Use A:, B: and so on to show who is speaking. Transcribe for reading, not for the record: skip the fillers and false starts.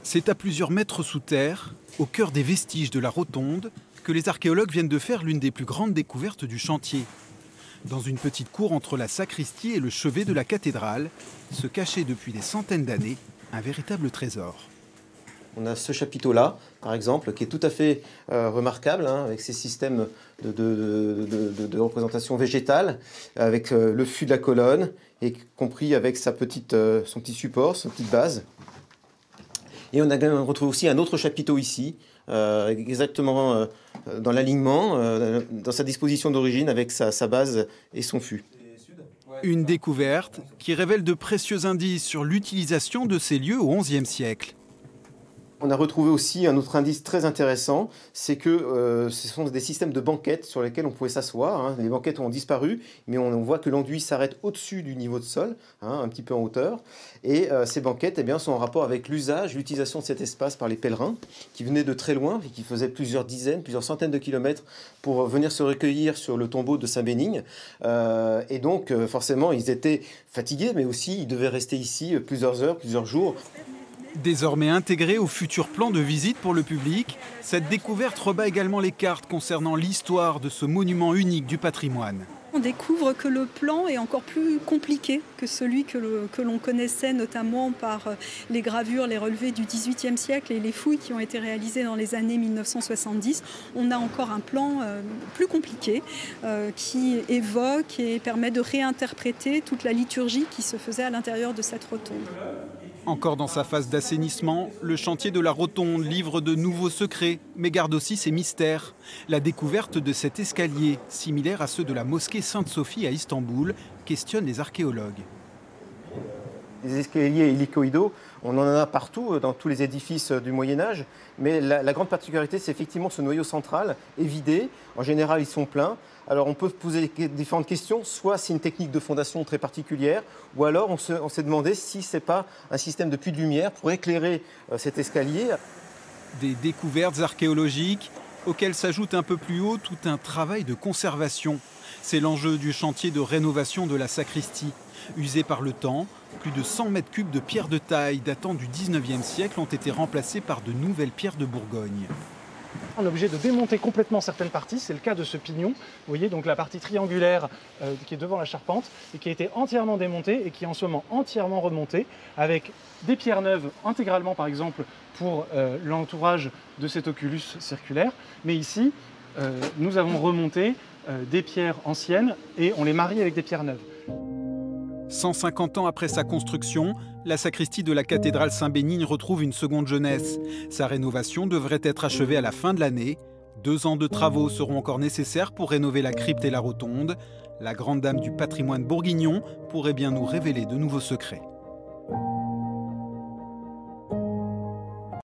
A: C'est à plusieurs mètres sous terre, au cœur des vestiges de la rotonde, que les archéologues viennent de faire l'une des plus grandes découvertes du chantier. Dans une petite cour entre la sacristie et le chevet de la cathédrale, se cachait depuis des centaines d'années un véritable trésor.
B: On a ce chapiteau-là, par exemple, qui est tout à fait remarquable, avec ses systèmes de représentation végétale, avec le fût de la colonne, et compris avec son petit support, sa petite base. Et on retrouve aussi un autre chapiteau ici, exactement dans l'alignement, dans sa disposition d'origine, avec sa base et son fût.
A: Une découverte qui révèle de précieux indices sur l'utilisation de ces lieux au XIe siècle.
B: On a retrouvé aussi un autre indice très intéressant, c'est que ce sont des systèmes de banquettes sur lesquels on pouvait s'asseoir. Les banquettes ont disparu, mais on voit que l'enduit s'arrête au-dessus du niveau de sol, un petit peu en hauteur. Et ces banquettes sont en rapport avec l'utilisation de cet espace par les pèlerins qui venaient de très loin et qui faisaient plusieurs dizaines, plusieurs centaines de kilomètres pour venir se recueillir sur le tombeau de Saint-Bénigne. Et donc, forcément, ils étaient fatigués, mais aussi ils devaient rester ici plusieurs heures, plusieurs jours.
A: Désormais intégrée au futur plan de visite pour le public, cette découverte rebat également les cartes concernant l'histoire de ce monument unique du patrimoine.
C: On découvre que le plan est encore plus compliqué que celui que l'on connaissait, notamment par les gravures, les relevés du XVIIIe siècle et les fouilles qui ont été réalisées dans les années 1970. On a encore un plan plus compliqué qui évoque et permet de réinterpréter toute la liturgie qui se faisait à l'intérieur de cette rotonde.
A: Encore dans sa phase d'assainissement, le chantier de la rotonde livre de nouveaux secrets, mais garde aussi ses mystères. La découverte de cet escalier, similaire à ceux de la mosquée Sainte-Sophie à Istanbul, questionne les archéologues.
B: Les escaliers hélicoïdaux, on en a partout dans tous les édifices du Moyen-Âge, mais la grande particularité, c'est effectivement ce noyau central est vidé. En général, ils sont pleins. Alors on peut poser différentes questions, soit c'est une technique de fondation très particulière, ou alors on s'est demandé si ce n'est pas un système de puits de lumière pour éclairer cet escalier.
A: Des découvertes archéologiques auxquelles s'ajoute un peu plus haut tout un travail de conservation. C'est l'enjeu du chantier de rénovation de la sacristie. Usée par le temps, plus de 100 mètres cubes de pierres de taille datant du 19e siècle ont été remplacés par de nouvelles pierres de Bourgogne.
D: On est obligé de démonter complètement certaines parties, c'est le cas de ce pignon. Vous voyez donc la partie triangulaire qui est devant la charpente et qui a été entièrement démontée et qui est en ce moment entièrement remontée avec des pierres neuves intégralement par exemple pour l'entourage de cet oculus circulaire. Mais ici, nous avons remonté des pierres anciennes et on les marie avec des pierres neuves.
A: 150 ans après sa construction, la sacristie de la cathédrale Saint-Bénigne retrouve une seconde jeunesse. Sa rénovation devrait être achevée à la fin de l'année. 2 ans de travaux seront encore nécessaires pour rénover la crypte et la rotonde. La grande dame du patrimoine bourguignon pourrait bien nous révéler de nouveaux secrets.